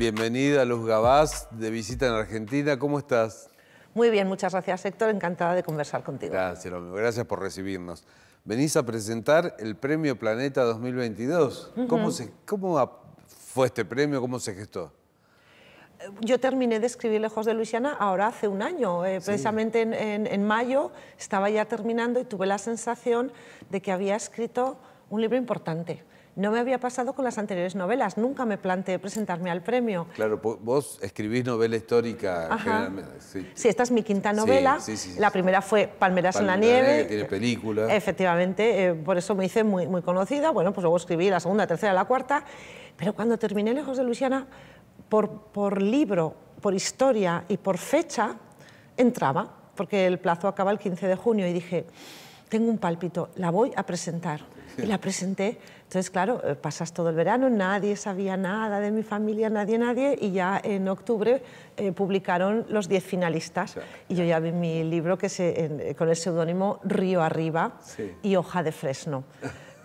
Bienvenida, Luz Gabás, de visita en Argentina. ¿Cómo estás? Muy bien, muchas gracias, Héctor. Encantada de conversar contigo. Gracias, gracias por recibirnos. Venís a presentar el Premio Planeta 2022. ¿Cómo fue este premio? ¿Cómo se gestó? Yo terminé de escribir Lejos de Luisiana ahora hace un año. Precisamente en mayo estaba ya terminando y tuve la sensación de que había escrito un libro importante. No me había pasado con las anteriores novelas, nunca me planteé presentarme al premio. Claro, vos escribís novela histórica generalmente. Sí, esta es mi quinta novela. La primera fue Palmeras en la nieve. Que tiene película. Efectivamente, por eso me hice muy conocida. Bueno, pues luego escribí la segunda, tercera, la cuarta. Pero cuando terminé Lejos de Luisiana, por libro, por historia y por fecha, entraba, porque el plazo acaba el 15 de junio y dije, tengo un pálpito, la voy a presentar. Y la presenté. Entonces, claro, pasas todo el verano, nadie sabía nada de mi familia, nadie, y ya en octubre publicaron los 10 finalistas. Y yo ya vi mi libro con el seudónimo Río Arriba y Hoja de Fresno.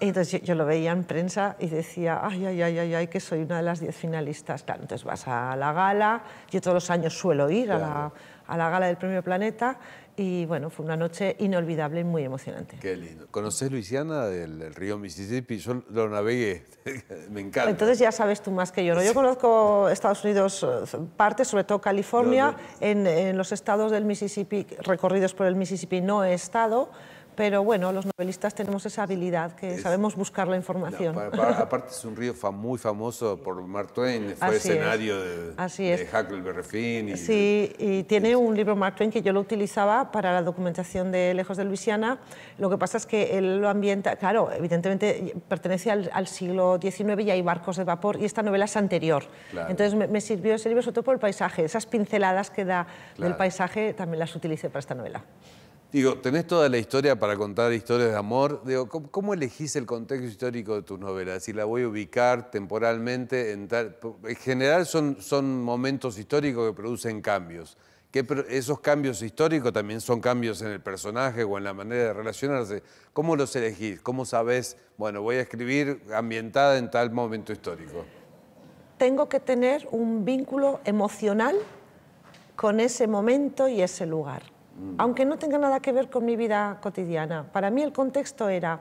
Entonces yo lo veía en prensa y decía, ay, que soy una de las 10 finalistas. Claro, entonces vas a la gala, yo todos los años suelo ir a la gala del Premio Planeta, y bueno, fue una noche inolvidable y muy emocionante. Qué lindo. ¿Conocés Luisiana, del río Mississippi? Yo lo navegué, me encanta. Entonces ya sabes tú más que yo, ¿no? Yo conozco Estados Unidos, parte, sobre todo California, en los estados del Mississippi, recorridos por el Mississippi no he estado, pero bueno, los novelistas tenemos esa habilidad, que sabemos buscar la información. Aparte es un río muy famoso por Mark Twain, fue escenario de Huckleberry Finn. Sí, y tiene un libro Mark Twain que yo lo utilizaba para la documentación de Lejos de Luisiana. Lo que pasa es que él lo ambienta, claro, evidentemente pertenece al siglo XIX y hay barcos de vapor, y esta novela es anterior. Claro. Entonces me sirvió ese libro sobre todo por el paisaje, esas pinceladas que da del paisaje también las utilicé para esta novela. Digo, tenés toda la historia para contar historias de amor. Digo, ¿cómo elegís el contexto histórico de tus novelas? Si la voy a ubicar temporalmente, en general son momentos históricos que producen cambios. ¿Esos cambios históricos también son cambios en el personaje o en la manera de relacionarse? ¿Cómo los elegís? ¿Cómo sabés, bueno, voy a escribir ambientada en tal momento histórico? Tengo que tener un vínculo emocional con ese momento y ese lugar, aunque no tenga nada que ver con mi vida cotidiana. Para mí el contexto era,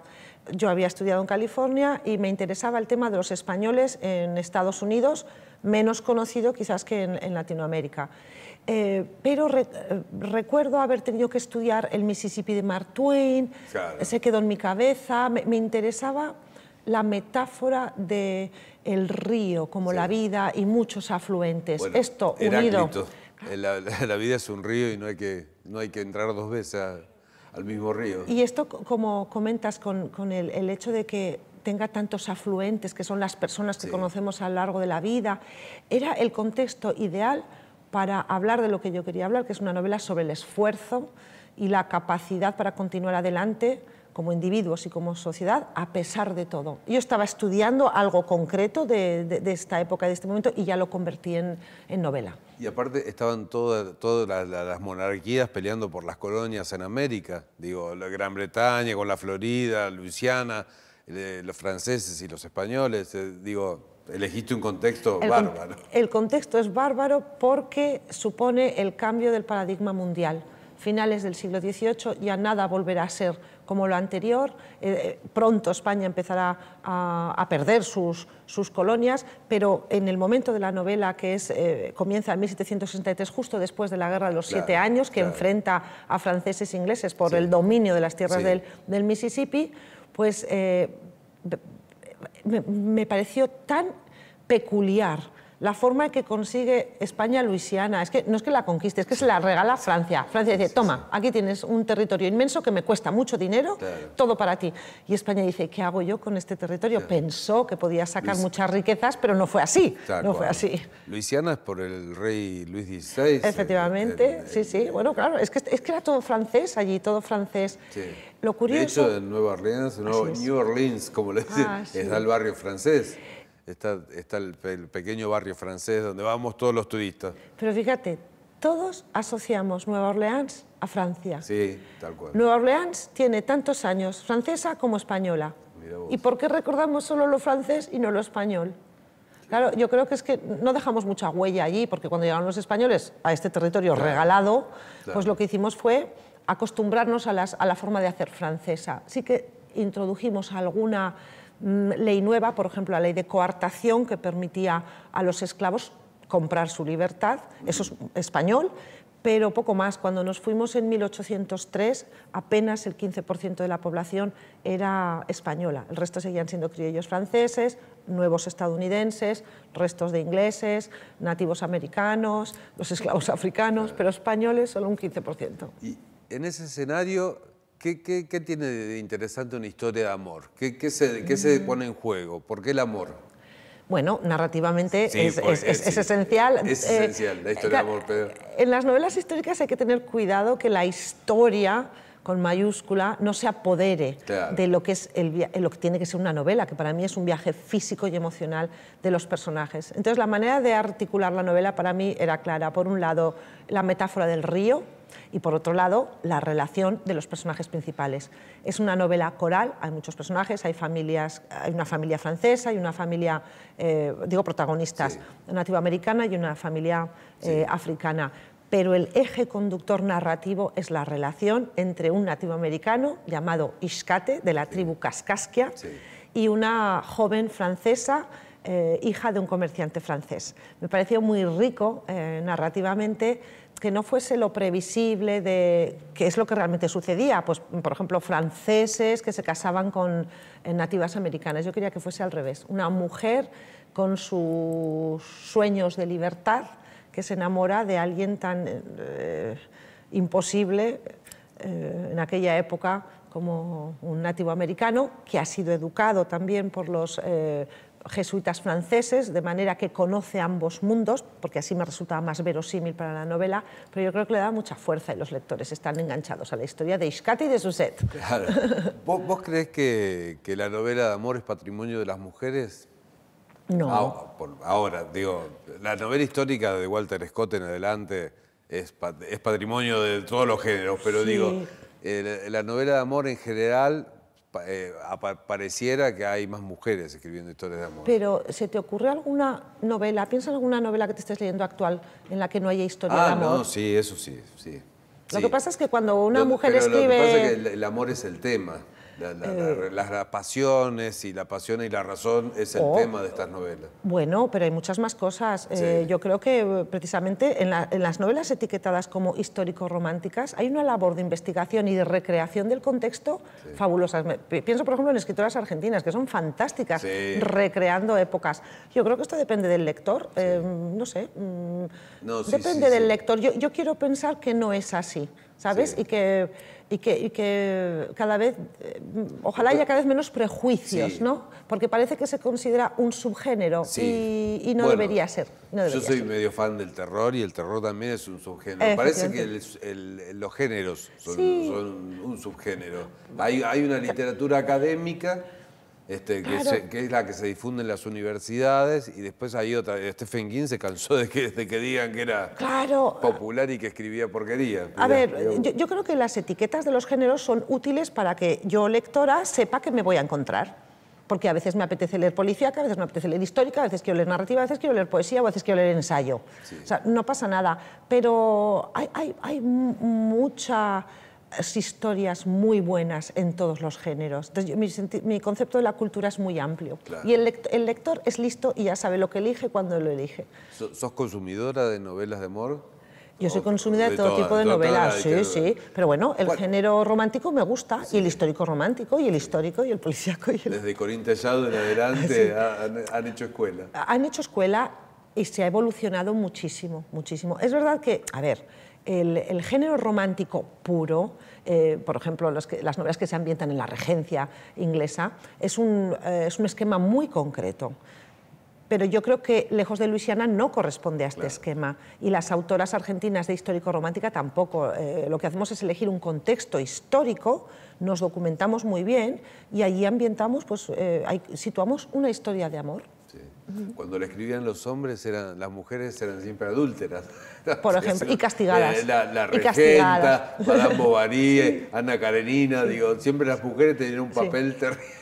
yo había estudiado en California y me interesaba el tema de los españoles en Estados Unidos, menos conocido quizás que en Latinoamérica. Pero recuerdo haber tenido que estudiar el Mississippi de Mark Twain, se quedó en mi cabeza, me interesaba la metáfora del río como la vida y muchos afluentes. Bueno, esto unido... La vida es un río y no hay que entrar dos veces al mismo río. Y esto, como comentas, con el hecho de que tenga tantos afluentes, que son las personas que conocemos a lo largo de la vida, era el contexto ideal para hablar de lo que yo quería hablar, que es una novela sobre el esfuerzo y la capacidad para continuar adelante como individuos y como sociedad, a pesar de todo. Yo estaba estudiando algo concreto de esta época, de este momento, y ya lo convertí en novela. Y aparte estaban todas las monarquías peleando por las colonias en América. Digo, la Gran Bretaña con la Florida, Luisiana, los franceses y los españoles. Digo, elegiste un contexto bárbaro. El contexto es bárbaro porque supone el cambio del paradigma mundial. Finales del siglo XVIII, ya nada volverá a ser como lo anterior. Pronto España empezará a perder sus colonias, pero en el momento de la novela, que comienza en 1763, justo después de la Guerra de los 7 años, que enfrenta a franceses e ingleses por el dominio de las tierras del Mississippi, pues me pareció tan peculiar la forma en que consigue España Luisiana. Es que no es que la conquiste, es que se la regala a Francia. Francia dice, toma, aquí tienes un territorio inmenso que me cuesta mucho dinero, todo para ti. Y España dice, ¿qué hago yo con este territorio? Pensó que podía sacar muchas riquezas, pero no fue así. No fue así. Luisiana es por el rey Luis XVI. Efectivamente, sí. Bueno, claro, es que era todo francés allí, todo francés. Lo curioso... De hecho, en Nueva Orleans, New Orleans, como le dicen, está el barrio francés. Está el pequeño barrio francés donde vamos todos los turistas. Pero fíjate, todos asociamos Nueva Orleans a Francia. Sí, tal cual. Nueva Orleans tiene tantos años, francesa como española. ¿Y por qué recordamos solo lo francés y no lo español? Claro, yo creo que es que no dejamos mucha huella allí, porque cuando llegaron los españoles a este territorio regalado, pues lo que hicimos fue acostumbrarnos a la forma de hacer francesa. Sí que introdujimos alguna ley nueva, por ejemplo, la ley de coartación, que permitía a los esclavos comprar su libertad, eso es español, pero poco más. Cuando nos fuimos en 1803, apenas el 15% de la población era española, el resto seguían siendo criollos franceses, nuevos estadounidenses, restos de ingleses, nativos americanos, los esclavos africanos, pero españoles solo un 15%. Y en ese escenario, ¿qué tiene de interesante una historia de amor? ¿Qué se pone en juego? ¿Por qué el amor? Bueno, narrativamente sí, es esencial. Es esencial la historia de amor, pero... En las novelas históricas hay que tener cuidado que la historia, con mayúscula, no se apodere de lo que, lo que tiene que ser una novela, que para mí es un viaje físico y emocional de los personajes. Entonces, la manera de articular la novela para mí era clara. Por un lado, la metáfora del río, y por otro lado, la relación de los personajes principales. Es una novela coral, hay muchos personajes, hay una familia francesa y una familia, protagonistas, nativoamericana y una familia africana. Pero el eje conductor narrativo es la relación entre un nativoamericano llamado Ixcate, de la tribu Kaskaskia, y una joven francesa, hija de un comerciante francés. Me pareció muy rico narrativamente que no fuese lo previsible de qué es lo que realmente sucedía, pues por ejemplo franceses que se casaban con nativas americanas. Yo quería que fuese al revés, una mujer con sus sueños de libertad que se enamora de alguien tan imposible en aquella época como un nativo americano, que ha sido educado también por los jesuitas franceses, de manera que conoce ambos mundos, porque así me resultaba más verosímil para la novela, pero yo creo que le da mucha fuerza y los lectores están enganchados a la historia de Ixcate y de Suzette. Claro. ¿Vos creés que la novela de amor es patrimonio de las mujeres? No. Ahora, digo, la novela histórica de Walter Scott en adelante es patrimonio de todos los géneros, pero digo, la novela de amor en general... pareciera que hay más mujeres escribiendo historias de amor. Pero, ¿se te ocurre alguna novela, piensa en alguna novela que te estés leyendo actual en la que no haya historia de amor? No, sí, eso sí. Lo que pasa es que cuando una mujer escribe... Lo que pasa es que el amor es el tema. Las pasiones y la pasión y la razón es el tema de estas novelas. Bueno, pero hay muchas más cosas. Yo creo que precisamente en las novelas etiquetadas como histórico-románticas hay una labor de investigación y de recreación del contexto fabulosa. Pienso, por ejemplo, en escritoras argentinas, que son fantásticas recreando épocas. Yo creo que esto depende del lector, no sé, depende del lector. Yo quiero pensar que no es así, ¿sabes? Y que cada vez, ojalá haya cada vez menos prejuicios, ¿no? Porque parece que se considera un subgénero y no debería ser. Yo soy medio fan del terror y el terror también es un subgénero. Parece que los géneros son un subgénero. Hay una literatura académica que es la que se difunde en las universidades, y después hay otra. Stephen King se cansó de que digan que era popular y que escribía porquería. A ver, yo creo que las etiquetas de los géneros son útiles para que yo, lectora, sepa que me voy a encontrar. Porque a veces me apetece leer policíaca, a veces me apetece leer histórica, a veces quiero leer narrativa, a veces quiero leer poesía, o a veces quiero leer ensayo. O sea, no pasa nada. Pero hay muchas historias muy buenas en todos los géneros. Entonces, mi concepto de la cultura es muy amplio. Y el lector es listo y ya sabe lo que elige cuando lo elige. ¿Sos consumidora de novelas de amor? Yo soy consumidora de todo tipo de novelas, sí. Pero bueno, el género romántico me gusta, y el histórico romántico, y el histórico, y el policíaco. Desde Corín Tellado en adelante han hecho escuela. Han hecho escuela y se ha evolucionado muchísimo, muchísimo. Es verdad que, a ver, el género romántico puro, por ejemplo, las novelas que se ambientan en la Regencia inglesa, es un esquema muy concreto. Pero yo creo que Lejos de Luisiana no corresponde a este esquema, y las autoras argentinas de histórico-romántica tampoco. Lo que hacemos es elegir un contexto histórico, nos documentamos muy bien y allí ambientamos, pues, situamos una historia de amor. Sí. Cuando le escribían los hombres, las mujeres eran siempre adúlteras. Por ejemplo, y castigadas. La y regenta, castigadas. Madame Bovary, Ana Karenina, digo, siempre las mujeres tenían un papel terrible.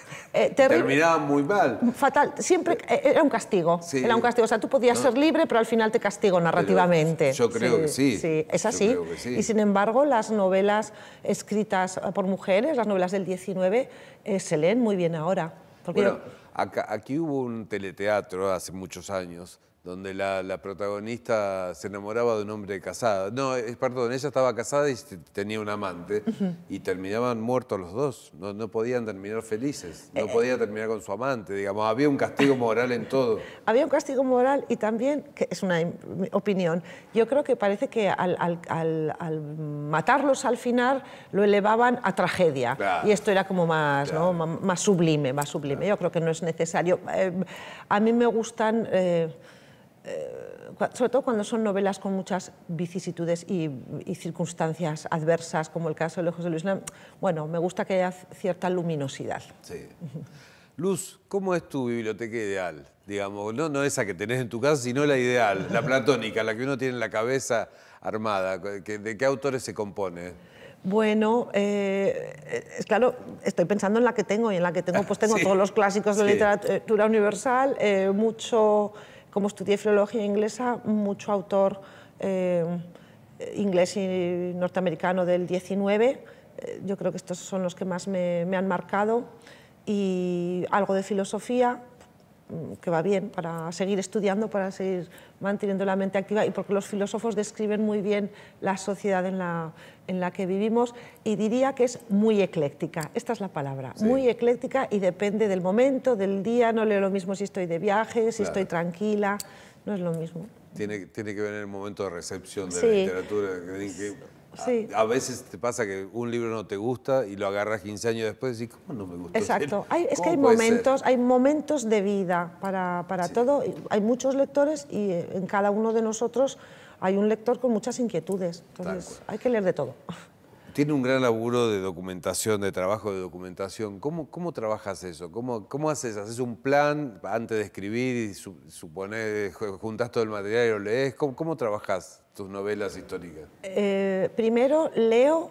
Terminaban muy mal. Fatal, siempre era un castigo. Sí. Era un castigo. O sea, tú podías ser libre, pero al final te castigo narrativamente. Yo creo que sí. Sí, es así. Yo creo que sí. Y sin embargo, las novelas escritas por mujeres, las novelas del 19, se leen muy bien ahora. Porque Bueno, aquí hubo un teleteatro hace muchos años donde la protagonista se enamoraba de un hombre casado. No, perdón, ella estaba casada y tenía un amante y terminaban muertos los dos. No podían terminar felices, no podía terminar con su amante, digamos. Había un castigo moral en todo. Había un castigo moral y también, que es una opinión, yo creo que parece que al matarlos al final lo elevaban a tragedia. Claro. Y esto era como más, Claro. ¿no? más sublime, más sublime. Claro. Yo creo que no es necesario. A mí me gustan... sobre todo cuando son novelas con muchas vicisitudes y circunstancias adversas, como el caso de Lejos de Luisiana, bueno, me gusta que haya cierta luminosidad. Sí. Luz, ¿cómo es tu biblioteca ideal? Digamos, no esa que tenés en tu casa, sino la ideal, la platónica, la que uno tiene en la cabeza armada. ¿De qué autores se compone? Bueno, es claro, estoy pensando en la que tengo y en la que tengo pues tengo Sí. todos los clásicos de la literatura universal, mucho, como estudié filología inglesa, mucho autor inglés y norteamericano del 19, yo creo que estos son los que más me han marcado, y algo de filosofía, que va bien para seguir estudiando, para seguir manteniendo la mente activa, y porque los filósofos describen muy bien la sociedad en la que vivimos, y diría que es muy ecléctica, esta es la palabra, sí. Muy ecléctica, y depende del momento, del día, no leo lo mismo si estoy de viaje, si estoy tranquila, no es lo mismo. Tiene que ver en el momento de recepción de Sí. la literatura. Sí. A veces te pasa que un libro no te gusta y lo agarras 15 años después y decís, ¿cómo no me gustó? Exacto. Es que ¿Cómo puede ser? hay momentos de vida para Sí. todo. Hay muchos lectores y en cada uno de nosotros hay un lector con muchas inquietudes. Entonces hay que leer de todo. Tiene un gran laburo de documentación, de trabajo de documentación. ¿Cómo trabajas eso? ¿Cómo haces? ¿Haces un plan antes de escribir y juntás todo el material y lo lees? ¿Cómo trabajas tus novelas históricas? Primero leo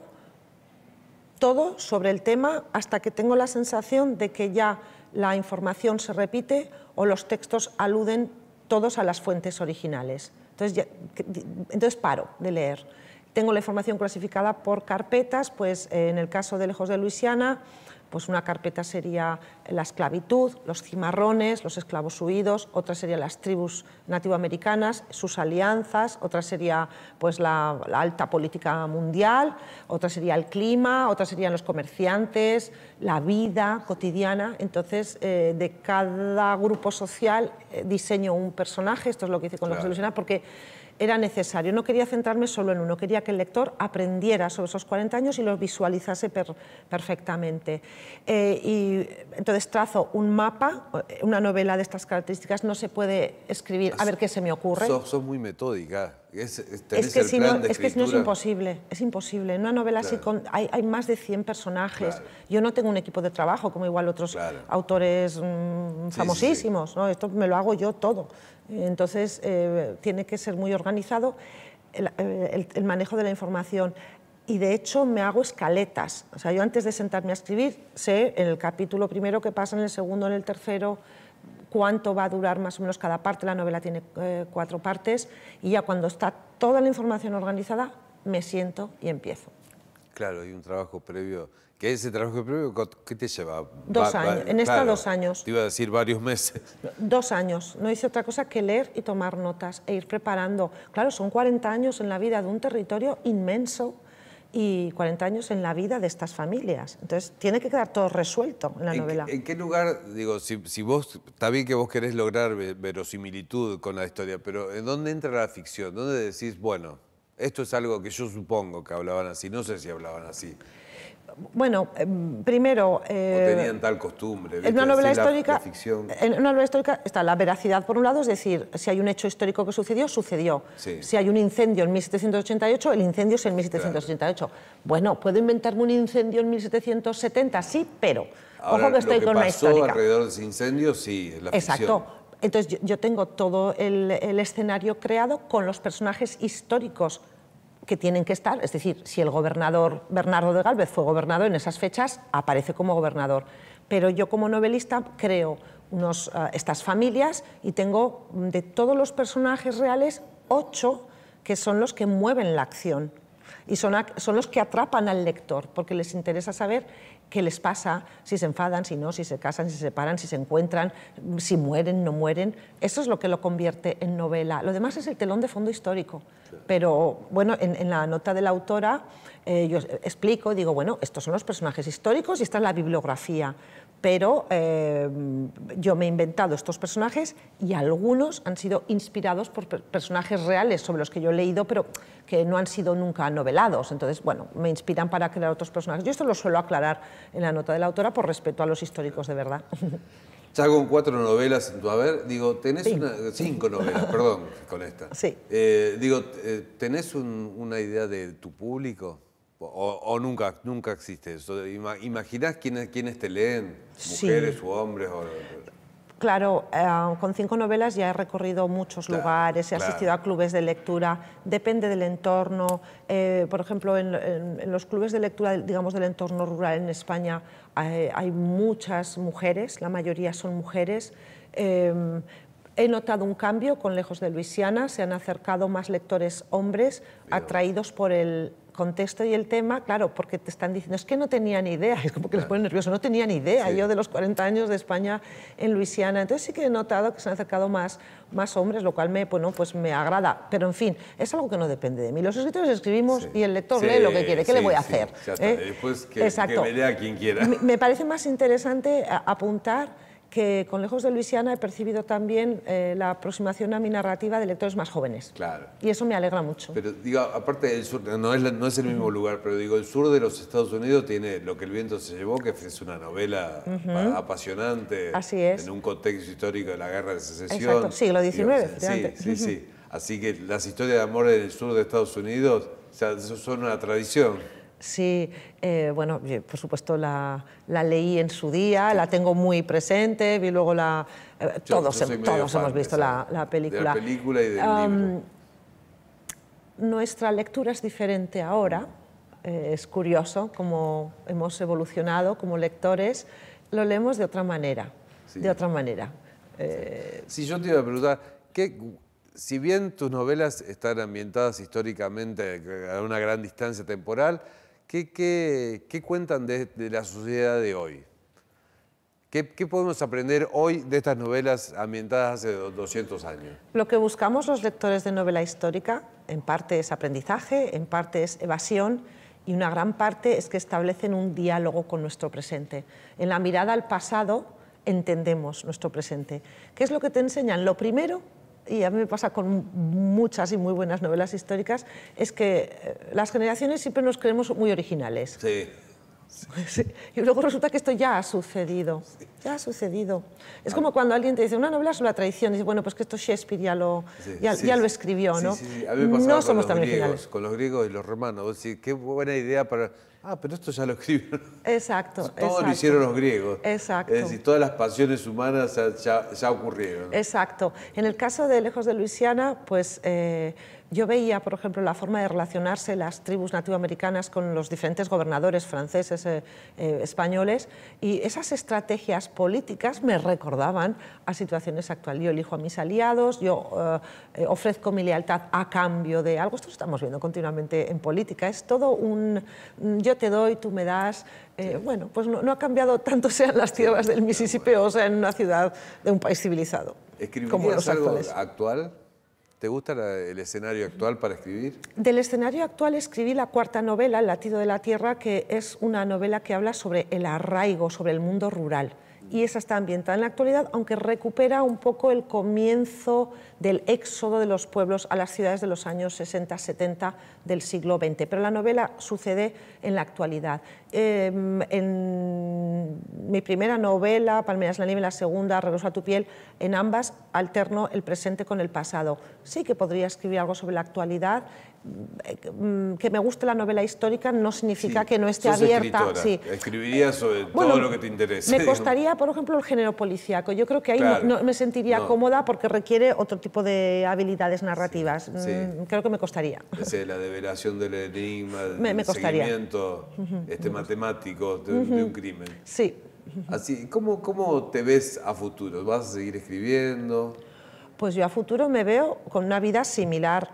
todo sobre el tema hasta que tengo la sensación de que ya la información se repite o los textos aluden todos a las fuentes originales. Entonces paro de leer. Tengo la información clasificada por carpetas, pues en el caso de Lejos de Luisiana, pues una carpeta sería la esclavitud, los cimarrones, los esclavos huidos, otra sería las tribus nativoamericanas, sus alianzas, otra sería pues la alta política mundial, otra sería el clima, otra serían los comerciantes, la vida cotidiana. Entonces, de cada grupo social diseño un personaje, esto es lo que hice con Lejos de Luisiana, porque era necesario, no quería centrarme solo en uno, quería que el lector aprendiera sobre esos 40 años y los visualizase perfectamente. Y entonces trazo un mapa, una novela de estas características no se puede escribir a ver qué se me ocurre. Sos muy metódica. Es que si no es imposible, es imposible. En una novela así hay más de 100 personajes. Claro. Yo no tengo un equipo de trabajo como igual otros autores famosísimos, ¿no? Esto me lo hago yo todo. Entonces tiene que ser muy organizado el manejo de la información. Y de hecho me hago escaletas. O sea, yo antes de sentarme a escribir sé en el capítulo primero qué pasa, en el segundo, en el tercero, cuánto va a durar más o menos cada parte. La novela tiene 4 partes y ya cuando está toda la información organizada me siento y empiezo. Claro, hay un trabajo previo. ¿Qué es ese trabajo previo? ¿Qué te lleva? 2 años. En esta 2 años. Te iba a decir varios meses. 2 años. No hice otra cosa que leer y tomar notas e ir preparando. Claro, son 40 años en la vida de un territorio inmenso y 40 años en la vida de estas familias. Entonces, tiene que quedar todo resuelto en la novela. ¿En qué lugar, digo, si vos, está bien que vos querés lograr verosimilitud con la historia, pero ¿en dónde entra la ficción? ¿Dónde decís, bueno, esto es algo que yo supongo que hablaban así, no sé si hablaban así? Bueno, primero... o tenían tal costumbre, ¿viste? En una novela Decir histórica, la ficción. en una novela histórica está la veracidad por un lado, es decir, si hay un hecho histórico que sucedió, sucedió. Sí. Si hay un incendio en 1788, el incendio es en 1788. Claro. Bueno, ¿puedo inventarme un incendio en 1770? Sí, pero Ahora, ojo que estoy con una histórica. Lo que pasó alrededor de ese incendio, sí, es la ficción. Exacto. Entonces yo tengo todo el escenario creado con los personajes históricos que tienen que estar, es decir, si el gobernador Bernardo de Gálvez fue gobernador en esas fechas, aparece como gobernador. Pero yo como novelista creo estas familias y tengo de todos los personajes reales 8 que son los que mueven la acción y son los que atrapan al lector porque les interesa saber qué les pasa, si se enfadan, si no, si se casan, si se separan, si se encuentran, si mueren, no mueren. Eso es lo que lo convierte en novela. Lo demás es el telón de fondo histórico. Pero bueno, en la nota de la autora yo explico, digo, bueno, estos son los personajes históricos y esta es la bibliografía. Pero yo me he inventado estos personajes y algunos han sido inspirados por personajes reales sobre los que yo he leído, pero que no han sido nunca novelados. Entonces, bueno, me inspiran para crear otros personajes. Yo esto lo suelo aclarar en la nota de la autora por respeto a los históricos de verdad. Ya con 4 novelas en tu haber, digo, tenés 5 novelas, perdón, con esta. Sí. Digo, ¿tenés una idea de tu público? ¿O nunca existe eso? ¿Imaginás quiénes te leen? ¿Mujeres o hombres? Claro, con 5 novelas ya he recorrido muchos lugares, he asistido a clubes de lectura, depende del entorno. Por ejemplo, en los clubes de lectura, digamos, del entorno rural en España hay muchas mujeres, la mayoría son mujeres. He notado un cambio con Lejos de Luisiana, se han acercado más lectores hombres, atraídos por el contexto y el tema, claro, porque te están diciendo, es que no tenía ni idea, es como que les pone nervioso, no tenía ni idea yo de los 40 años de España en Luisiana. Entonces sí que he notado que se han acercado más hombres, lo cual pues me agrada, pero en fin, es algo que no depende de mí. Los escritores escribimos y el lector lee lo que quiere, ¿qué le voy a hacer? Ya está. Después que me lea quien quiera. Me parece más interesante apuntar que con Lejos de Luisiana he percibido también la aproximación a mi narrativa de lectores más jóvenes. Claro. Y eso me alegra mucho. Pero digo, aparte del sur, no es el mismo lugar, pero digo, el sur de los Estados Unidos tiene Lo que el viento se llevó, que es una novela apasionante. Así es. En un contexto histórico de la Guerra de Secesión. Exacto, siglo XIX. Sí. Así que las historias de amor en el sur de Estados Unidos son una tradición. Sí, bueno, por supuesto la leí en su día, la tengo muy presente, vi luego todos hemos visto la película. De la película y del libro. Nuestra lectura es diferente ahora, es curioso cómo hemos evolucionado como lectores, lo leemos de otra manera, Sí, yo te iba a preguntar, si bien tus novelas están ambientadas históricamente a una gran distancia temporal, ¿Qué cuentan de la sociedad de hoy? ¿Qué podemos aprender hoy de estas novelas ambientadas hace 200 años? Lo que buscamos los lectores de novela histórica, en parte es aprendizaje, en parte es evasión y una gran parte es que establecen un diálogo con nuestro presente. En la mirada al pasado entendemos nuestro presente. ¿Qué es lo que te enseñan? Lo primero, y a mí me pasa con muchas y muy buenas novelas históricas, es que las generaciones siempre nos creemos muy originales. Sí. Sí. Y luego resulta que esto ya ha sucedido. Ya ha sucedido. Es como cuando alguien te dice una novela sobre la traición, y dice, bueno, pues que esto Shakespeare ya lo escribió, ¿no? A mí me no somos tan originales. Con los griegos y los romanos. Qué buena idea para... pero esto ya lo escribieron. Exacto. Todo lo hicieron los griegos. Exacto. Es decir, todas las pasiones humanas ya ocurrieron. Exacto. En el caso de Lejos de Luisiana, pues yo veía, por ejemplo, la forma de relacionarse las tribus nativoamericanas con los diferentes gobernadores franceses, españoles, y esas estrategias políticas me recordaban a situaciones actuales. Yo elijo a mis aliados, yo ofrezco mi lealtad a cambio de algo. Esto lo estamos viendo continuamente en política. Es todo un yo te doy, tú me das. Bueno, pues no ha cambiado tanto sean las tierras del Mississippi o sea en una ciudad de un país civilizado. ¿Escribirías algo actual? ¿Te gusta el escenario actual para escribir? Del escenario actual escribí la 4ª novela, El latido de la tierra, que es una novela que habla sobre el arraigo, sobre el mundo rural. Y esa está ambientada en la actualidad, aunque recupera un poco el comienzo del éxodo de los pueblos a las ciudades de los años 60-70 del siglo XX. Pero la novela sucede en la actualidad. En mi primera novela, Palmeras en la nieve, la segunda, Regreso a tu piel, en ambas alterno el presente con el pasado. Sí que podría escribir algo sobre la actualidad. Que me guste la novela histórica no significa que no esté abierta. Sí. Escribirías sobre todo lo que te interese. Me costaría, por ejemplo, el género policíaco. Yo creo que ahí no me sentiría cómoda porque requiere otro tipo de habilidades narrativas. Creo que me costaría. La develación del enigma, el seguimiento matemático de un crimen. Sí. Así, ¿cómo te ves a futuro? ¿Vas a seguir escribiendo? Pues yo a futuro me veo con una vida similar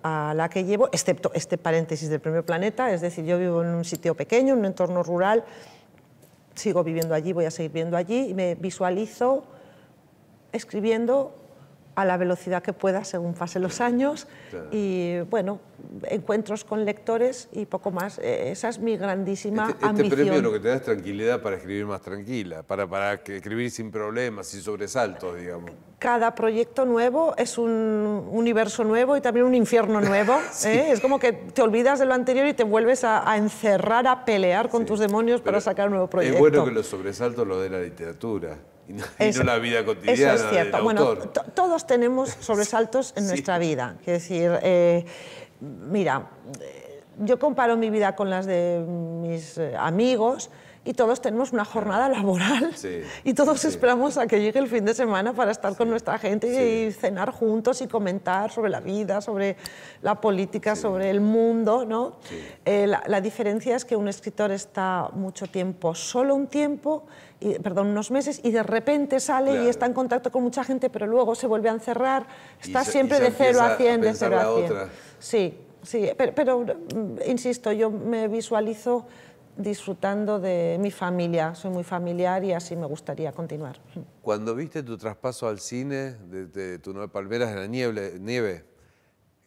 a la que llevo, excepto este paréntesis del Primer Planeta, es decir, yo vivo en un sitio pequeño, en un entorno rural, sigo viviendo allí, voy a seguir viviendo allí, y me visualizo escribiendo a la velocidad que pueda según pasen los años, y bueno, encuentros con lectores y poco más. Esa es mi grandísima ambición. Este premio lo que te da es tranquilidad para escribir más tranquila, para escribir sin problemas, sin sobresaltos, digamos. Cada proyecto nuevo es un universo nuevo y también un infierno nuevo. Es como que te olvidas de lo anterior y te vuelves a encerrar, a pelear con tus demonios para sacar un nuevo proyecto. Es bueno que los sobresaltos los dé la literatura. Y no la vida cotidiana. Eso es cierto. Del bueno, autor. Todos tenemos sobresaltos en nuestra vida. Quiero decir, mira, yo comparo mi vida con las de mis amigos y todos tenemos una jornada laboral y todos esperamos a que llegue el fin de semana para estar con nuestra gente y cenar juntos y comentar sobre la vida, sobre la política, sobre el mundo, ¿no? La diferencia es que un escritor está mucho tiempo, solo un tiempo, unos meses, y de repente sale y está en contacto con mucha gente, pero luego se vuelve a encerrar, está siempre de 0 a 100, de 0 a 100. Sí, pero insisto, yo me visualizo disfrutando de mi familia, soy muy familiar y así me gustaría continuar. Cuando viste tu traspaso al cine de tu novela Palmeras en la nieve,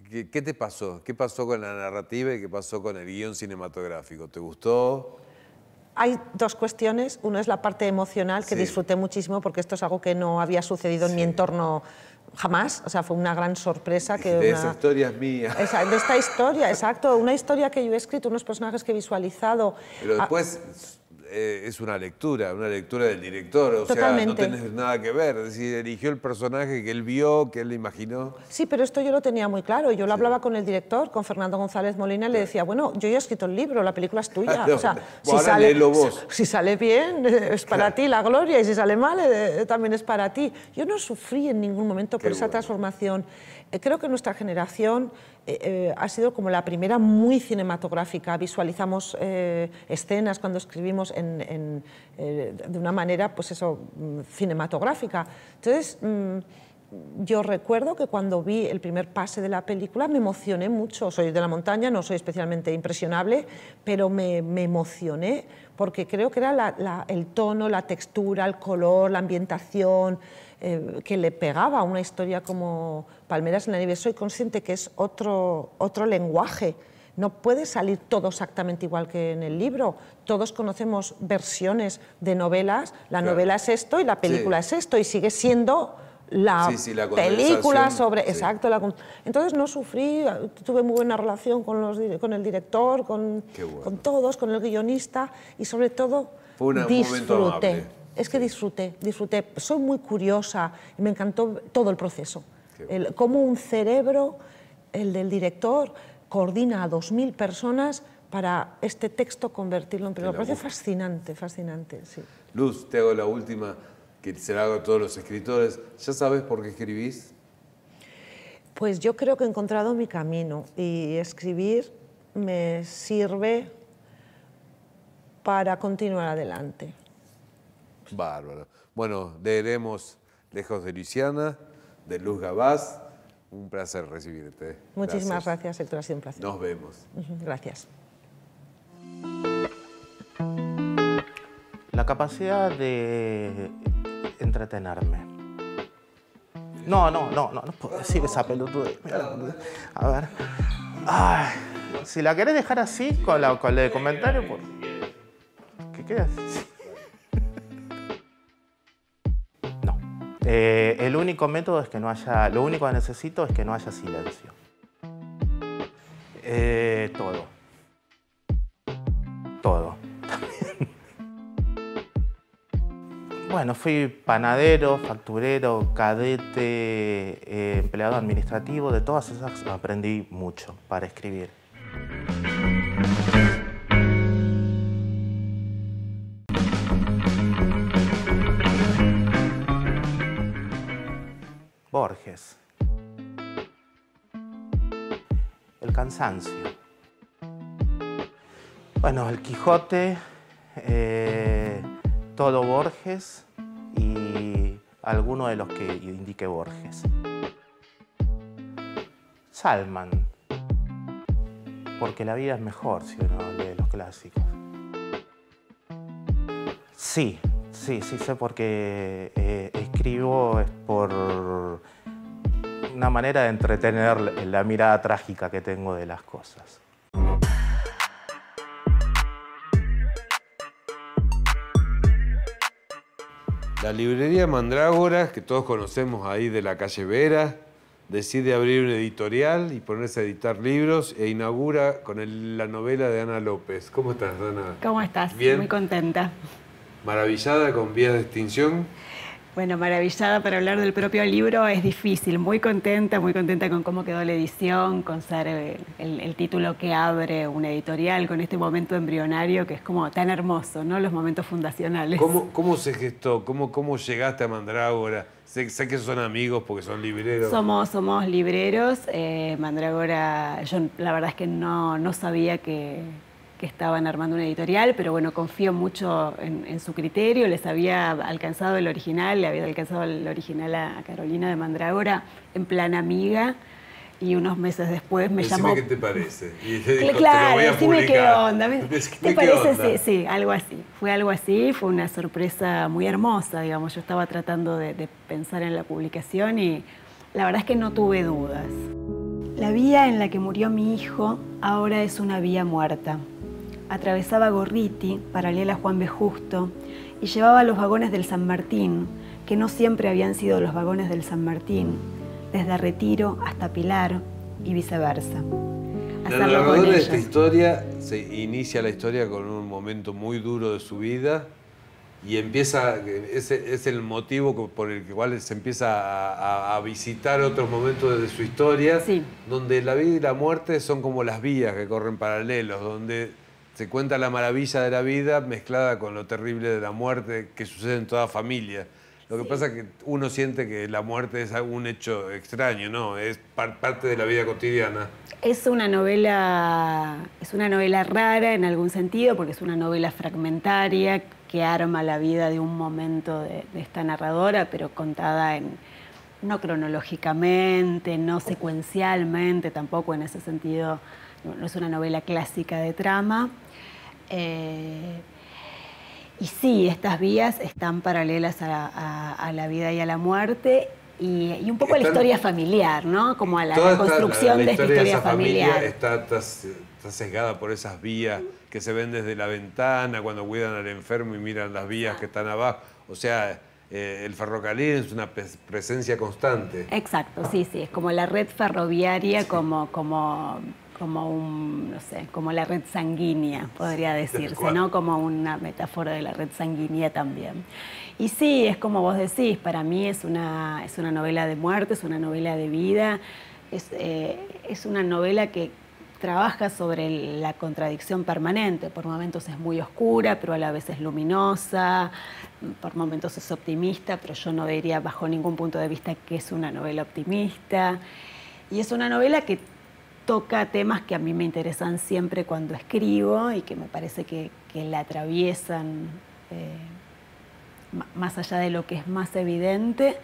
¿qué te pasó? ¿Qué pasó con la narrativa y qué pasó con el guión cinematográfico? ¿Te gustó? Hay dos cuestiones. Una es la parte emocional, que disfruté muchísimo porque esto es algo que no había sucedido en mi entorno jamás. O sea, fue una gran sorpresa. Esa historia es mía. De esta historia, exacto. Una historia que yo he escrito, unos personajes que he visualizado. Pero después es una lectura del director. O sea, no tenés nada que ver. Es decir, eligió el personaje que él vio, que él imaginó. Sí, pero esto yo lo tenía muy claro. Yo lo hablaba con el director, con Fernando González Molina, y le decía, bueno, yo ya he escrito el libro, la película es tuya. O sea, si sale bien, es para ti la gloria, y si sale mal, también es para ti. Yo no sufrí en ningún momento por esa transformación. Creo que nuestra generación ha sido como la primera muy cinematográfica. Visualizamos escenas cuando escribimos de una manera, pues eso, cinematográfica. Entonces, yo recuerdo que cuando vi el primer pase de la película me emocioné mucho. Soy de la montaña, no soy especialmente impresionable, pero me emocioné porque creo que era el tono, la textura, el color, la ambientación que le pegaba a una historia como Palmeras en la nieve. Soy consciente que es otro lenguaje. No puede salir todo exactamente igual que en el libro. Todos conocemos versiones de novelas. La novela es esto y la película es esto, y sigue siendo la película sobre... Exacto. Entonces no sufrí, tuve muy buena relación con el director, con todos, con el guionista, y sobre todo disfruté. Es que disfruté. Soy muy curiosa y me encantó todo el proceso. Cómo un cerebro, el del director, coordina a 2000 personas para este texto convertirlo en película. Me parece fascinante, sí. Luz, te hago la última, que se la hago a todos los escritores. ¿Ya sabes por qué escribís? Pues yo creo que he encontrado mi camino, y escribir me sirve para continuar adelante. Bárbaro. Bueno, leeremos Lejos de Luisiana, de Luz Gabás. Un placer recibirte. Muchísimas gracias, Héctor, ha sido un placer. Nos vemos. Gracias. La capacidad de entretenerme. No puedo decir esa pelotudez. A ver. Ay, si la querés dejar así, con el comentario, pues, ¿qué queda? No. El único método es que no haya... Lo único que necesito es que no haya silencio. Todo. Bueno, fui panadero, facturero, cadete, empleado administrativo. De todas esas aprendí mucho para escribir. Borges. El cansancio. Bueno, el Quijote, todo Borges y alguno de los que indique Borges. Salman, porque la vida es mejor si uno lee los clásicos. Sí sé porque escribo es por una manera de entretener la mirada trágica que tengo de las cosas. La librería Mandrágora, que todos conocemos ahí de la calle Vera, decide abrir un editorial y ponerse a editar libros e inaugura con la novela de Ana López. ¿Cómo estás, Ana? ¿Cómo estás? Bien. Muy contenta. ¿Maravillada con Vías de Extinción? Bueno, maravillada para hablar del propio libro es difícil. Muy contenta con cómo quedó la edición, con ser el título que abre una editorial, con este momento embrionario que es como tan hermoso, ¿no? Los momentos fundacionales. ¿Cómo se gestó? ¿Cómo llegaste a Mandrágora? Sé que son amigos porque son libreros. Somos libreros. Mandrágora, yo la verdad es que no sabía que estaban armando una editorial, pero bueno, confío mucho en su criterio. Les había alcanzado el original, le había alcanzado el original a Carolina de Mandrágora en plan amiga, y unos meses después me llamó. ¿Qué te parece? Y te dijo, claro, te lo voy a decime qué publicar. onda. ¿Te parece? Sí, algo así. Fue algo así, fue una sorpresa muy hermosa, digamos. Yo estaba tratando de pensar en la publicación y la verdad es que no tuve dudas. La vía en la que murió mi hijo ahora es una vía muerta. Atravesaba Gorriti, paralela a Juan B. Justo, y llevaba los vagones del San Martín, que no siempre habían sido los vagones del San Martín, desde Retiro hasta Pilar y viceversa. La narradora de esta historia se inicia la historia con un momento muy duro de su vida y empieza, es el motivo por el cual se empieza a visitar otros momentos de su historia, sí, donde la vida y la muerte son como las vías que corren paralelos, donde se cuenta la maravilla de la vida mezclada con lo terrible de la muerte que sucede en toda familia. Lo que pasa es que uno siente que la muerte es un hecho extraño, ¿no? Es parte de la vida cotidiana. Es una novela rara en algún sentido, porque es una novela fragmentaria que arma la vida de un momento de esta narradora, pero contada no cronológicamente, no secuencialmente, tampoco en ese sentido. No es una novela clásica de trama. Y sí, estas vías están paralelas a la vida y a la muerte y un poco a la historia familiar, ¿no? Como a la construcción de esta historia familiar. Está sesgada por esas vías que se ven desde la ventana cuando cuidan al enfermo y miran las vías que están abajo. O sea, el ferrocarril es una presencia constante. Exacto, sí, es como la red ferroviaria, sí. como la red sanguínea, podría decirse, ¿no? Como una metáfora de la red sanguínea también. Y sí, es como vos decís, para mí es una novela de muerte, es una novela de vida, es una novela que trabaja sobre la contradicción permanente. Por momentos es muy oscura, pero a la vez es luminosa, por momentos es optimista, pero yo no diría bajo ningún punto de vista que es una novela optimista. Y es una novela que toca temas que a mí me interesan siempre cuando escribo y que me parece que la atraviesan más allá de lo que es más evidente,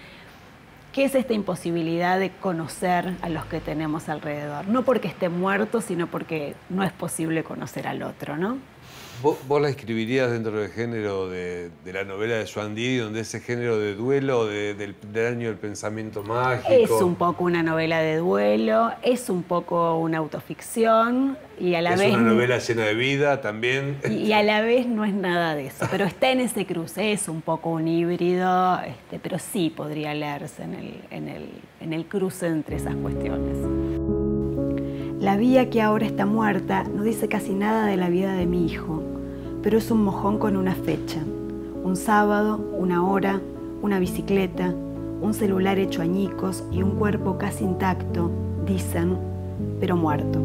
que es esta imposibilidad de conocer a los que tenemos alrededor. No porque esté muerto, sino porque no es posible conocer al otro, ¿no? ¿Vos la escribirías dentro del género de la novela de Joan Didion, donde ese género de duelo, del año del pensamiento mágico? Es un poco una novela de duelo, es un poco una autoficción y a la vez... Es una novela llena de vida también. Y a la vez no es nada de eso, pero está en ese cruce, es un poco un híbrido, pero sí podría leerse en el cruce entre esas cuestiones. La vía que ahora está muerta no dice casi nada de la vida de mi hijo, pero es un mojón con una fecha Un sábado, una hora, una bicicleta, un celular hecho añicos y un cuerpo casi intacto, dicen, pero muerto.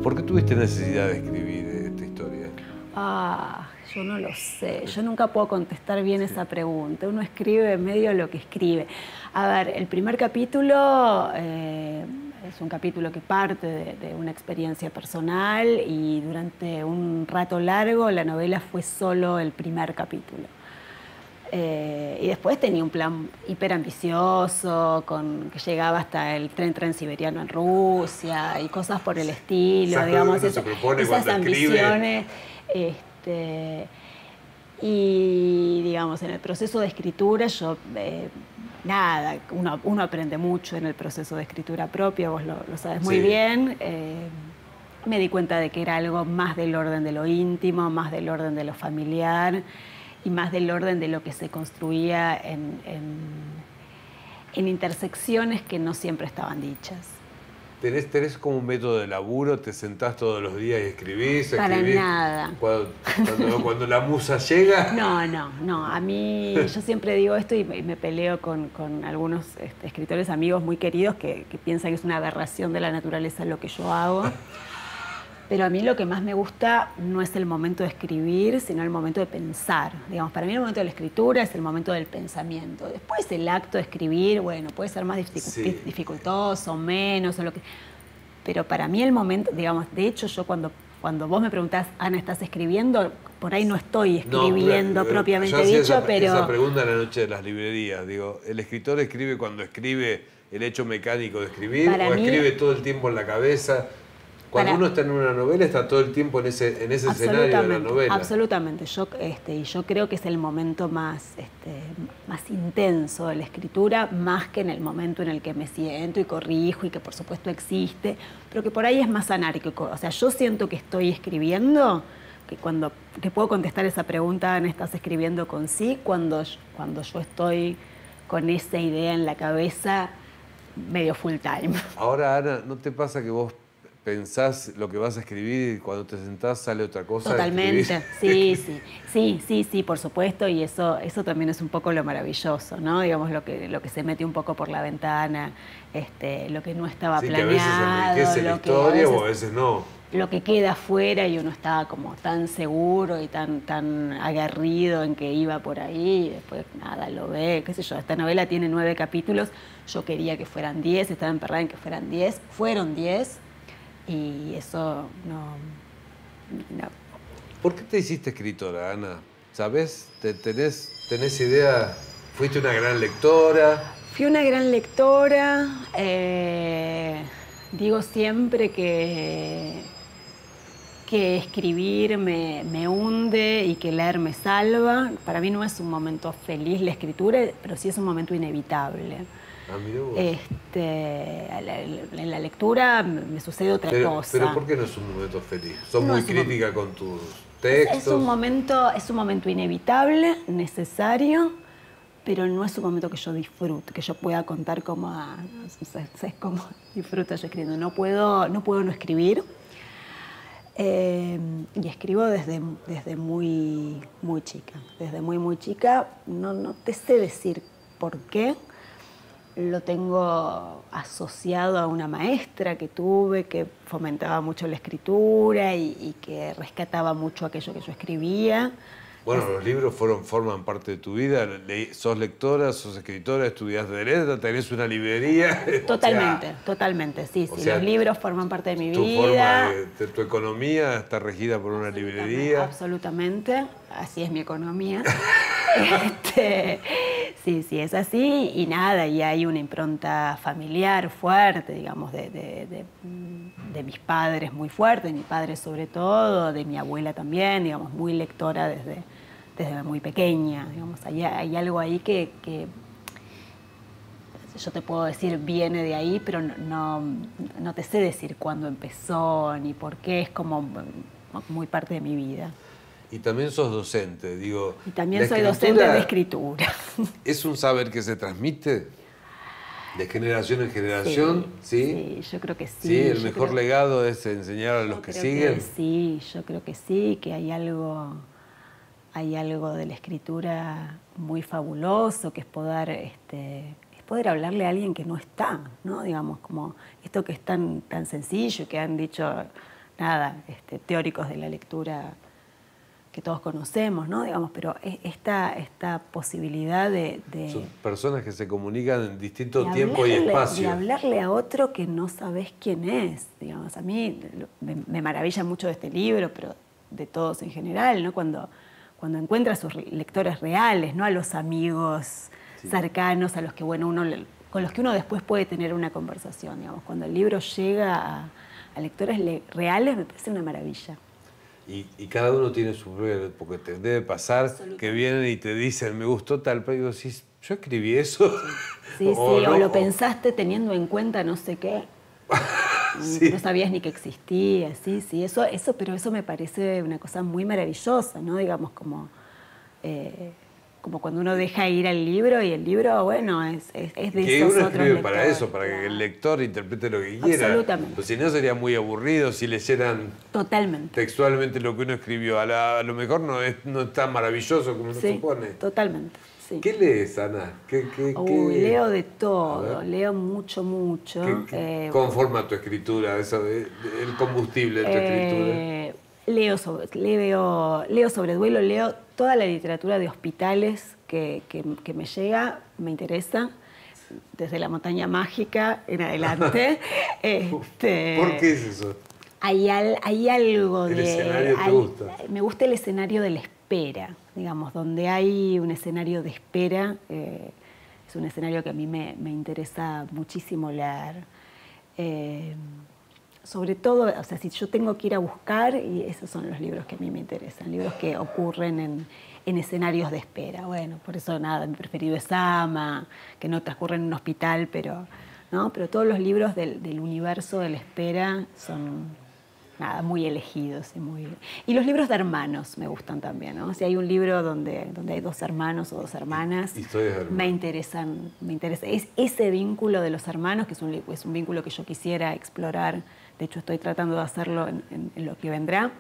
¿Por qué tuviste necesidad de escribir esta historia? Yo no lo sé. Yo nunca puedo contestar bien esa pregunta. Uno escribe medio lo que escribe. A ver, el primer capítulo es un capítulo que parte de una experiencia personal y durante un rato largo la novela fue solo el primer capítulo. Y después tenía un plan hiper ambicioso, que llegaba hasta el tren transiberiano en Rusia y cosas por el estilo, digamos, esas ambiciones. Y digamos, en el proceso de escritura yo, uno aprende mucho en el proceso de escritura propia, vos lo sabes muy bien. Me di cuenta de que era algo más del orden de lo íntimo, más del orden de lo familiar y más del orden de lo que se construía en intersecciones que no siempre estaban dichas. ¿Tenés como un método de laburo? ¿Te sentás todos los días y escribís? Para nada. Cuando la musa llega... No. A mí, yo siempre digo esto y me peleo con algunos escritores amigos muy queridos que piensan que es una aberración de la naturaleza lo que yo hago. Pero a mí lo que más me gusta no es el momento de escribir, sino el momento de pensar. Digamos, para mí el momento de la escritura es el momento del pensamiento. Después el acto de escribir, bueno, puede ser más dificultoso o menos, o lo que... Pero para mí el momento, digamos, de hecho yo cuando vos me preguntás, Ana, ¿estás escribiendo? Por ahí no estoy escribiendo propiamente dicho, pero... Esa pregunta en la noche de las librerías, digo, ¿el escritor escribe cuando escribe el hecho mecánico de escribir o escribe todo el tiempo en la cabeza? Cuando uno está en una novela, está todo el tiempo en ese escenario de la novela. Absolutamente. Yo creo que es el momento más intenso de la escritura, más que en el momento en el que me siento y corrijo y que por supuesto existe, pero que por ahí es más anárquico. O sea, yo siento que estoy escribiendo, que puedo contestar esa pregunta, Ana, ¿estás escribiendo con sí? Cuando yo estoy con esa idea en la cabeza medio full time. Ahora, Ana, ¿no te pasa que vos pensás lo que vas a escribir y cuando te sentás sale otra cosa? Totalmente, sí, por supuesto, y eso también es un poco lo maravilloso, ¿no? Digamos, lo que se mete un poco por la ventana, lo que no estaba planeado. Que a veces enriquece la historia o a veces no. Lo que queda afuera y uno estaba como tan seguro y tan aguerrido en que iba por ahí y después nada, lo ve, qué sé yo. Esta novela tiene 9 capítulos, yo quería que fueran 10, estaba emperrada en que fueran 10, fueron 10. Y eso no. ¿Por qué te hiciste escritora, Ana? ¿Sabés? ¿Tenés idea? ¿Fuiste una gran lectora? Fui una gran lectora. Digo siempre que escribir me hunde y que leer me salva. Para mí no es un momento feliz la escritura, pero sí es un momento inevitable. Mirá vos. En la lectura me sucede otra cosa. Pero ¿por qué no es un momento feliz? ¿Sos muy crítica con tus textos? Es un momento inevitable, necesario, pero no es un momento que yo disfrute, que yo pueda contar como es como disfruto yo escribiendo. No puedo no escribir. Y escribo desde muy chica. Desde muy chica, no te sé decir por qué. Lo tengo asociado a una maestra que tuve que fomentaba mucho la escritura y que rescataba mucho aquello que yo escribía. Bueno, los libros forman parte de tu vida. Sos lectora, sos escritora, estudiaste Derecho, tenés una librería. Totalmente, sí. Los libros forman parte de mi vida. Tu economía está regida por una librería. Absolutamente, así es mi economía. Sí, es así y nada, y hay una impronta familiar fuerte, digamos, de mis padres muy fuerte, de mi padre sobre todo, de mi abuela también, digamos, muy lectora desde muy pequeña, digamos, hay algo ahí que yo te puedo decir viene de ahí, pero no te sé decir cuándo empezó ni por qué, es como muy parte de mi vida. Y también sos docente, digo. Y también soy docente de escritura. ¿Es un saber que se transmite de generación en generación? Sí, yo creo que sí. Sí, el mejor legado es enseñar a los que siguen. Sí, yo creo que sí, que hay algo hay algo de la escritura muy fabuloso, que es poder hablarle a alguien que no está, ¿no? Digamos, como esto que es tan sencillo, que han dicho, nada, teóricos de la lectura que todos conocemos, ¿no? Digamos, pero esta posibilidad de Son personas que se comunican en distinto de tiempo y espacio. De hablarle a otro que no sabés quién es, digamos. A mí me maravilla mucho de este libro, pero de todos en general, ¿no? Cuando encuentra a sus lectores reales, ¿no? A los amigos cercanos, a los que, bueno, con los que uno después puede tener una conversación, digamos. Cuando el libro llega a lectores reales, me parece una maravilla. Y cada uno tiene su propia, porque te debe pasar que vienen y te dicen, me gustó tal, pero digo, sí, yo escribí eso. Sí, o lo pensaste teniendo en cuenta no sé qué. Sí. No sabías ni que existía, sí, pero eso me parece una cosa muy maravillosa, ¿no? Digamos, como cuando uno deja ir al libro y el libro, bueno, es de que esos uno otros escribe lectores. para eso, para que el lector interprete lo que quiera. Absolutamente. Pues si no sería muy aburrido si leyeran totalmente textualmente lo que uno escribió. A lo mejor no es tan maravilloso como uno supone. Totalmente. Sí. ¿Qué lees, Ana? Leo de todo, leo mucho. ¿Qué conforma tu escritura, el combustible de tu escritura? Leo sobre duelo, leo toda la literatura de hospitales que me llega, me interesa, desde La montaña mágica en adelante. ¿Por qué es eso? Hay algo ¿El de... escenario te gusta? Me gusta el escenario de la espera, digamos, donde hay un escenario de espera. Es un escenario que a mí me interesa muchísimo leer. Sobre todo, o sea, si yo tengo que ir a buscar, y esos son los libros que a mí me interesan, libros que ocurren en escenarios de espera. Bueno, por eso nada, mi preferido es Ama, que no transcurre en un hospital, pero todos los libros del universo de la espera son nada, muy elegidos. Y los libros de hermanos me gustan también, ¿no? Si hay un libro donde hay dos hermanos o dos hermanas, me interesa. Es ese vínculo de los hermanos, que es un vínculo que yo quisiera explorar. De hecho, estoy tratando de hacerlo en lo que vendrá.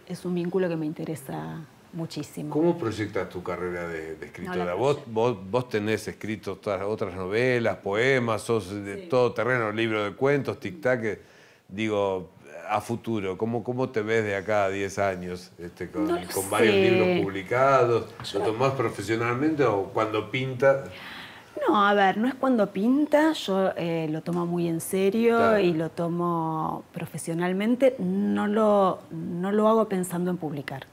Es un vínculo que me interesa muchísimo. ¿Cómo proyectas tu carrera de escritora? Vos tenés escrito otras novelas, poemas, sos de todo terreno, libro de cuentos, tic-tac. Digo, a futuro, ¿cómo te ves de acá a 10 años? Con varios libros publicados. ¿Lo tomás profesionalmente o cuando pinta? No, a ver, no es cuando pinta, yo lo tomo muy en serio, claro, y lo tomo profesionalmente. No lo hago pensando en publicar.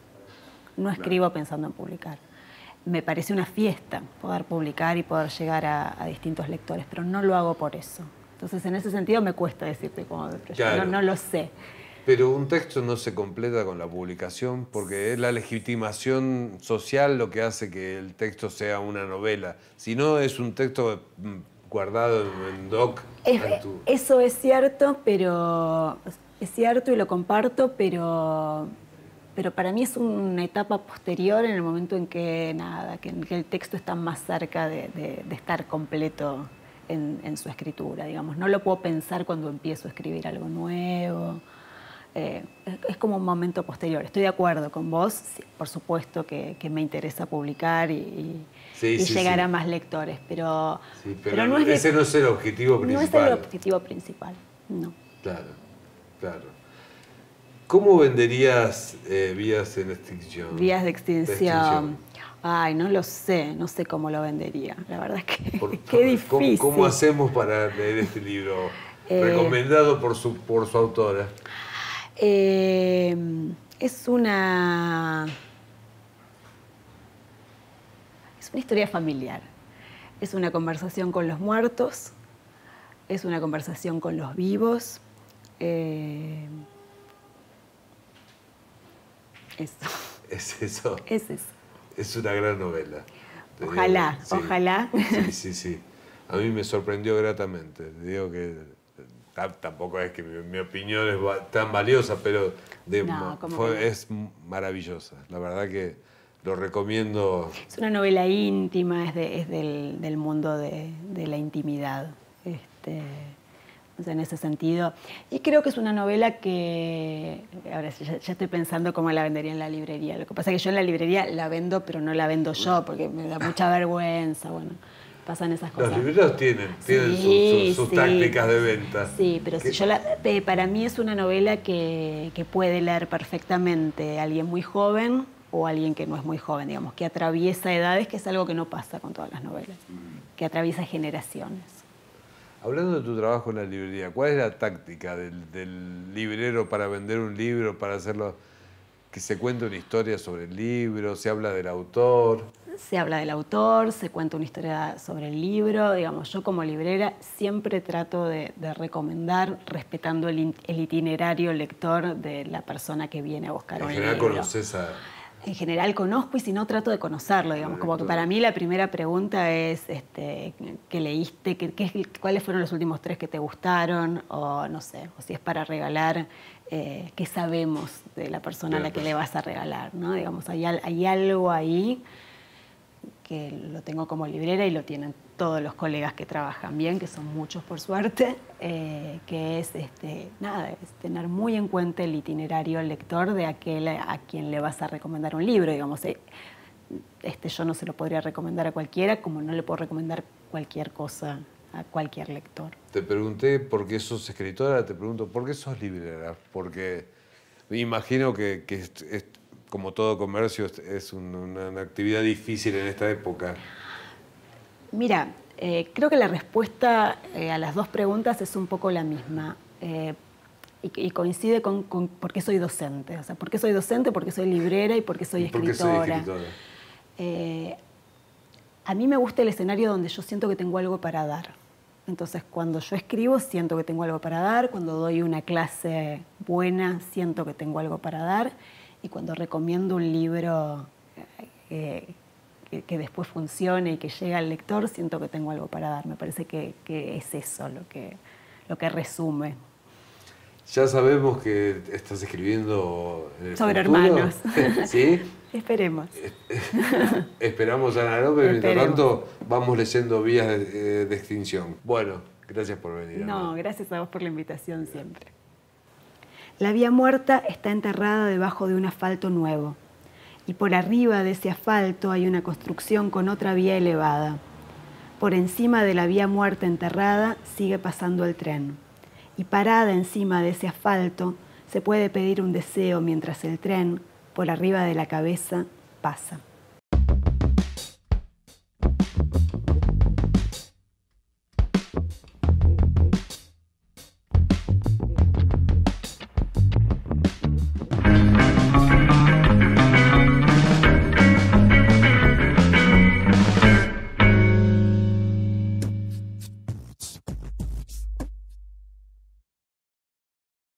No escribo pensando en publicar. Me parece una fiesta poder publicar y poder llegar a distintos lectores, pero no lo hago por eso. Entonces, en ese sentido me cuesta decirte cómo me proyecto. Claro. No lo sé. Pero un texto no se completa con la publicación porque es la legitimación social lo que hace que el texto sea una novela. Si no, es un texto guardado en doc. Eso es cierto, pero es cierto y lo comparto, pero para mí es una etapa posterior en el momento en que el texto está más cerca de estar completo en su escritura, digamos. No lo puedo pensar cuando empiezo a escribir algo nuevo. Es como un momento posterior. Estoy de acuerdo con vos, sí, por supuesto que me interesa publicar y llegar a más lectores, pero no es ese no es el objetivo principal. No es el objetivo principal, no. Claro. ¿Cómo venderías Vías en Extinción? Vías de extinción. Ay, no lo sé, no sé cómo lo vendería. La verdad es que qué difícil. ¿Cómo hacemos para leer este libro recomendado por su autora? Es una historia familiar. Es una conversación con los muertos, es una conversación con los vivos. Eso. ¿Es eso? Es eso. Es una gran novela. Ojalá, ojalá. Sí. A mí me sorprendió gratamente. Digo que tampoco es que mi opinión es tan valiosa, pero es maravillosa. La verdad que lo recomiendo. Es una novela íntima, es del mundo de la intimidad. O sea, en ese sentido. Y creo que es una novela que, ahora ya estoy pensando cómo la vendería en la librería. Lo que pasa es que yo en la librería la vendo, pero no la vendo yo, porque me da mucha vergüenza, bueno, pasan esas cosas. Los libreros tienen sus tácticas de venta. Sí, pero si yo para mí es una novela que puede leer perfectamente alguien muy joven o alguien que no es muy joven, digamos, que atraviesa edades, que es algo que no pasa con todas las novelas, que atraviesa generaciones. Hablando de tu trabajo en la librería, ¿cuál es la táctica del librero para vender un libro, para hacerlo, que se cuente una historia sobre el libro, se habla del autor? Se habla del autor, se cuenta una historia sobre el libro. Digamos, yo como librera siempre trato de recomendar, respetando el itinerario lector de la persona que viene a buscar un libro. En general conoces a... En general conozco, y si no trato de conocerlo, digamos, como que para mí la primera pregunta es ¿qué leíste? ¿Cuáles fueron los últimos 3 que te gustaron? O no sé, o si es para regalar, ¿qué sabemos de la persona a la que le vas a regalar? ¿No? Digamos, hay algo ahí que lo tengo como librera y lo tienen todos los colegas que trabajan bien, que son muchos por suerte, que es tener muy en cuenta el itinerario lector de aquel a quien le vas a recomendar un libro. Digamos, yo no se lo podría recomendar a cualquiera, como no le puedo recomendar cualquier cosa a cualquier lector. Te pregunté por qué sos escritora, te pregunto por qué sos librera, porque me imagino que como todo comercio, es una actividad difícil en esta época. Mira, creo que la respuesta a las 2 preguntas es un poco la misma. Y coincide con por qué soy docente. O sea, por qué soy docente, por qué soy librera y por qué soy escritora. A mí me gusta el escenario donde yo siento que tengo algo para dar. Entonces, cuando yo escribo, siento que tengo algo para dar. Cuando doy una clase buena, siento que tengo algo para dar. Y cuando recomiendo un libro que después funcione y que llegue al lector, siento que tengo algo para dar. Me parece que es eso lo que resume. Ya sabemos que estás escribiendo en el sobre futuro. Hermanos. ¿Sí? Esperemos. Esperamos, Ana López. Mientras tanto, vamos leyendo Vías de extinción. Bueno, gracias por venir. No, gracias a vos por la invitación siempre. La vía muerta está enterrada debajo de un asfalto nuevo, y por arriba de ese asfalto hay una construcción con otra vía elevada. Por encima de la vía muerta enterrada sigue pasando el tren, y parada encima de ese asfalto se puede pedir un deseo mientras el tren, por arriba de la cabeza, pasa.